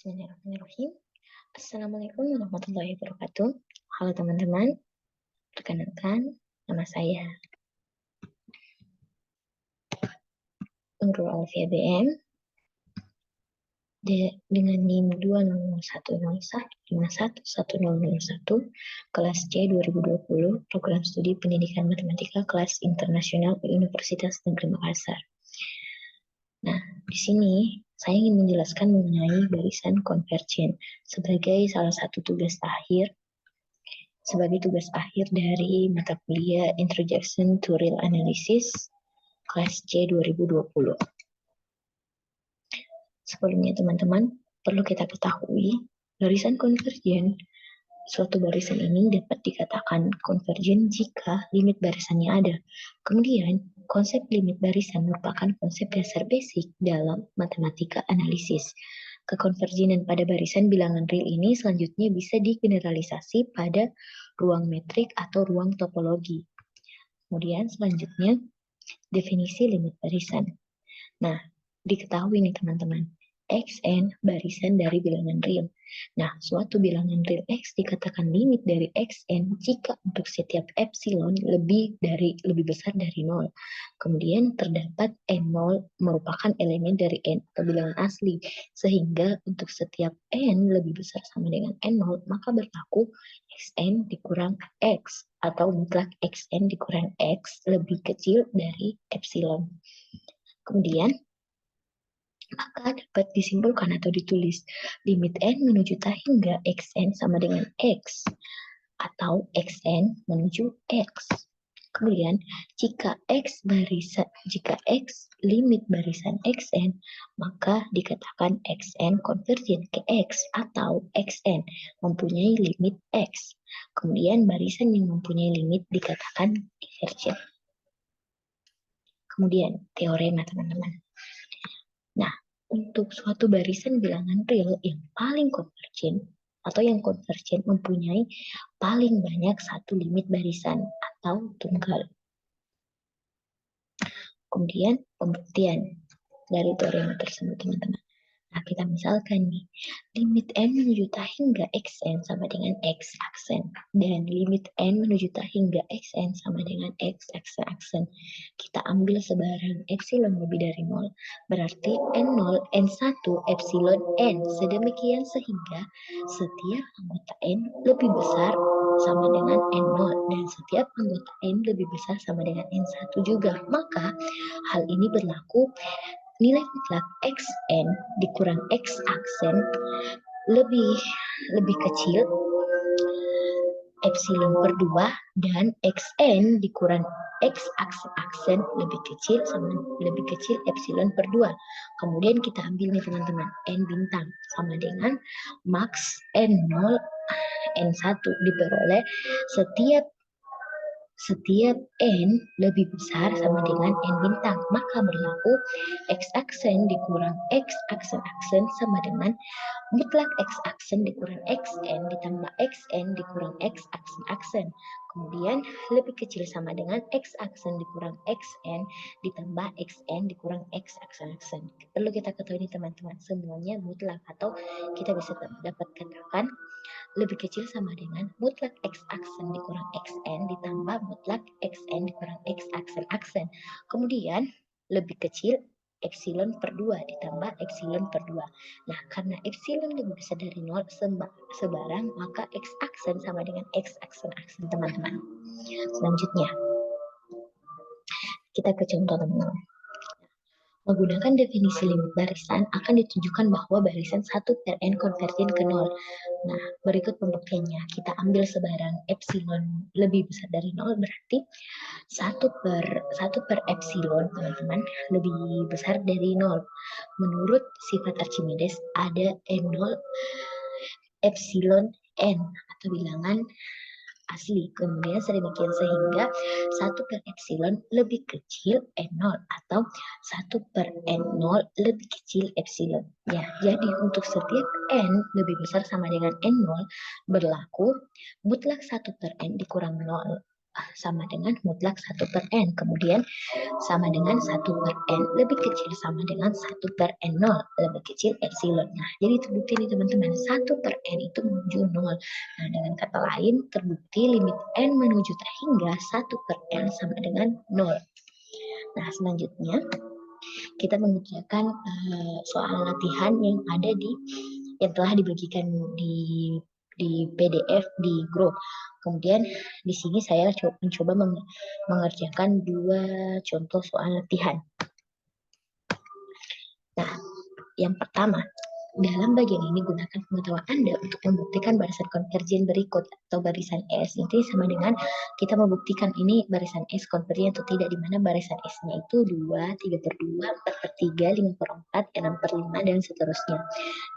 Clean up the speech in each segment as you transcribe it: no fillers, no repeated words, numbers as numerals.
Bismillahirrahmanirrahim. Assalamualaikum warahmatullahi wabarakatuh. Halo teman-teman, perkenalkan nama saya Nurul Alfia BM dengan NIM 20101511001 kelas C 2020 program studi pendidikan matematika kelas internasional Universitas Negeri Makassar. Nah, di sini saya ingin menjelaskan mengenai barisan konvergen sebagai salah satu tugas akhir dari mata kuliah Introduction to Real Analysis kelas C 2020. Sebelumnya teman-teman, perlu kita ketahui, barisan konvergen, suatu barisan ini dapat dikatakan konvergen jika limit barisannya ada. Kemudian, konsep limit barisan merupakan konsep dasar basic dalam matematika analisis. Kekonvergenan pada barisan bilangan real ini selanjutnya bisa digeneralisasi pada ruang metrik atau ruang topologi. Kemudian selanjutnya, definisi limit barisan. Nah, diketahui nih teman-teman, Xn barisan dari bilangan real. Nah, suatu bilangan real X dikatakan limit dari Xn jika untuk setiap epsilon lebih besar dari 0. Kemudian terdapat N0 merupakan elemen dari N atau bilangan asli. Sehingga untuk setiap N lebih besar sama dengan N0, maka berlaku Xn dikurang X atau mutlak Xn dikurang X lebih kecil dari epsilon. Kemudian maka dapat disimpulkan atau ditulis limit n menuju ta hingga xn sama dengan x atau xn menuju x. Kemudian jika x limit barisan xn, maka dikatakan xn konvergen ke x atau xn mempunyai limit x. Kemudian barisan yang mempunyai limit dikatakan divergen. Kemudian teorema teman-teman. Nah, untuk suatu barisan bilangan real yang paling konvergen atau yang konvergen mempunyai paling banyak satu limit barisan atau tunggal. Kemudian pembuktian dari teorema tersebut teman-teman. Nah, kita misalkan nih, limit n menuju ta hingga xn sama dengan x aksen, dan limit n menuju ta hingga xn sama dengan x aksen. Kita ambil sebarang epsilon lebih dari 0, berarti n0, n1, epsilon n, sedemikian sehingga setiap anggota n lebih besar sama dengan n0, dan setiap anggota n lebih besar sama dengan n1 juga. Maka hal ini berlaku nilai mutlak xn dikurang x aksen lebih kecil epsilon per 2 dan xn dikurang x aksen lebih kecil epsilon per 2. Kemudian kita ambil nih teman-teman, n bintang sama dengan max n0 n1 diperoleh setiap n lebih besar sama dengan n bintang, maka berlaku x aksen dikurang x aksen sama dengan mutlak x aksen dikurang xn ditambah xn dikurang x aksen. Kemudian lebih kecil sama dengan x aksen dikurang xn ditambah xn dikurang x aksen. Perlu kita ketahui teman-teman, semuanya mutlak atau kita bisa dapat katakan lebih kecil sama dengan mutlak x aksen dikurang xn ditambah mutlak xn dikurang x aksen. Kemudian lebih kecil epsilon per 2 ditambah epsilon per 2. Nah, karena epsilon lebih besar dari 0 sebarang, maka x aksen sama dengan x aksen teman-teman. Selanjutnya, kita ke contoh teman-teman. Menggunakan definisi limit barisan akan ditunjukkan bahwa barisan 1 per n konvergen ke 0. Nah, berikut pembuktiannya. Kita ambil sebarang epsilon lebih besar dari 0, berarti 1 per epsilon, teman-teman, lebih besar dari 0. Menurut sifat Archimedes, ada n0 epsilon n atau bilangan asli. Kemudian sedemikian sehingga 1 per epsilon lebih kecil n0 atau 1 per n0 lebih kecil epsilon. Ya, jadi untuk setiap n lebih besar sama dengan n0 berlaku mutlak 1 per n dikurang 0 sama dengan mutlak 1 per N. Kemudian sama dengan 1 per N lebih kecil sama dengan 1 per N0 lebih kecil epsilon. Nah, jadi terbukti nih teman-teman, 1 per N itu menuju 0. Nah, dengan kata lain, terbukti limit N menuju T hingga 1 per N sama dengan 0. Nah, selanjutnya kita mengerjakan soal latihan yang ada yang telah dibagikan di PDF di grup. Kemudian di sini saya mencoba mengerjakan 2 contoh soal latihan. Nah, yang pertama, dalam bagian ini gunakan pengetahuan Anda untuk membuktikan barisan konvergen berikut atau barisan S. Ini sama dengan kita membuktikan ini barisan S konvergen atau tidak, di mana barisan S-nya itu 2, 3 per 2, 4 per 3, 5 per 4, 6 per 5, dan seterusnya.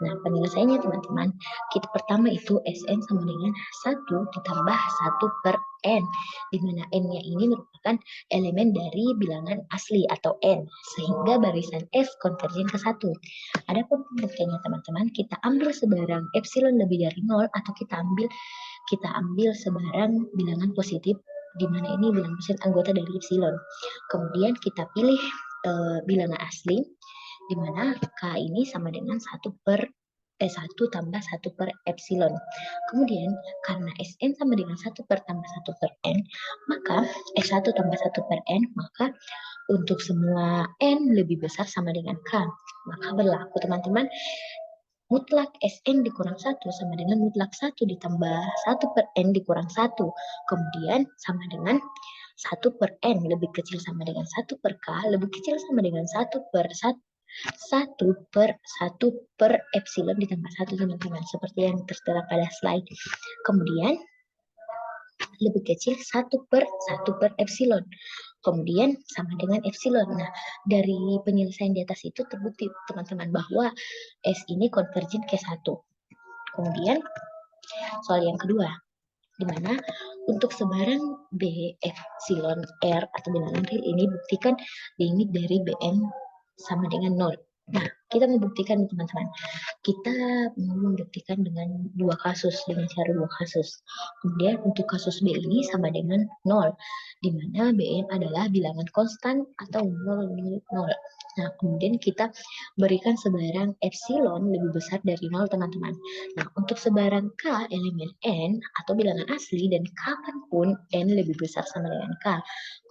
Nah, penyelesaiannya teman-teman, kita pertama itu Sn sama dengan 1 ditambah 1 per N, di mana N-nya ini merupakan elemen dari bilangan asli atau N, sehingga barisan S konvergen ke 1. Adapun pembuktiannya teman-teman, kita ambil sebarang epsilon lebih dari 0 atau kita ambil sebarang bilangan positif, di mana ini bilangan positif anggota dari epsilon. Kemudian kita pilih bilangan asli, di mana K ini sama dengan 1 tambah 1 per epsilon. Kemudian karena Sn sama dengan 1 per tambah 1 per N, maka S1 tambah 1 per N, maka untuk semua N lebih besar sama dengan K. Maka berlaku teman-teman, mutlak Sn dikurang 1 sama dengan mutlak 1 ditambah 1 per N dikurang 1. Kemudian sama dengan 1 per N lebih kecil sama dengan 1 per K lebih kecil sama dengan 1 per 1 per epsilon ditambah 1 teman-teman, seperti yang tertera pada slide. Kemudian lebih kecil 1 per epsilon. Kemudian sama dengan epsilon. Nah, dari penyelesaian di atas itu terbukti teman-teman bahwa S ini konvergen ke 1. Kemudian soal yang kedua, di mana untuk sebarang B, epsilon, R atau bilangan real ini buktikan limit dari Bn sama dengan 0. Nah, kita membuktikan teman-teman. Kita membuktikan dengan dua kasus, dengan cara dua kasus. Kemudian untuk kasus B ini sama dengan 0, di mana Bn adalah bilangan konstan atau 0, 0. Nah, kemudian kita berikan sebarang epsilon lebih besar dari 0, teman-teman. Nah, untuk sebarang K elemen N atau bilangan asli dan kapanpun N lebih besar sama dengan K.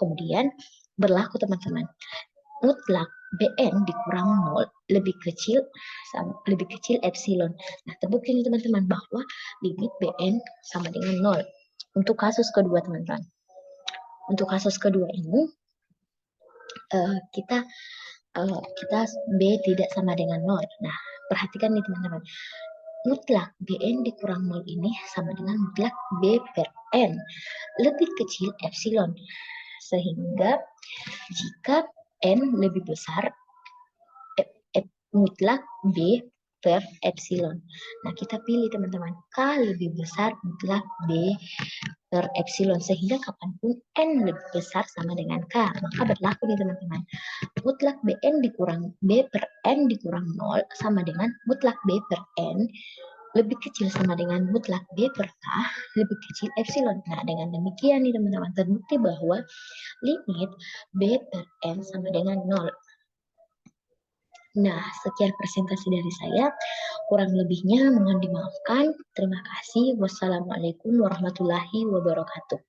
Kemudian berlaku teman-teman, mutlak Bn dikurang 0 lebih kecil epsilon. Nah, terbukti nih teman-teman bahwa limit Bn sama dengan 0. Untuk kasus kedua teman-teman. Untuk kasus kedua ini kita B tidak sama dengan 0. Nah, perhatikan nih teman-teman. Mutlak Bn dikurang 0 ini sama dengan mutlak B per N lebih kecil epsilon. Sehingga jika N lebih besar, mutlak B per epsilon. Nah, kita pilih teman-teman, K lebih besar mutlak B per epsilon, sehingga kapanpun N lebih besar sama dengan K. Maka berlaku nih teman-teman, mutlak Bn dikurang B per N dikurang 0 sama dengan mutlak B per N lebih kecil sama dengan mutlak B per K lebih kecil epsilon. Nah, dengan demikian nih teman-teman, terbukti bahwa limit B per N sama dengan 0. Nah, sekian presentasi dari saya. Kurang lebihnya mohon dimaafkan. Terima kasih. Wassalamualaikum warahmatullahi wabarakatuh.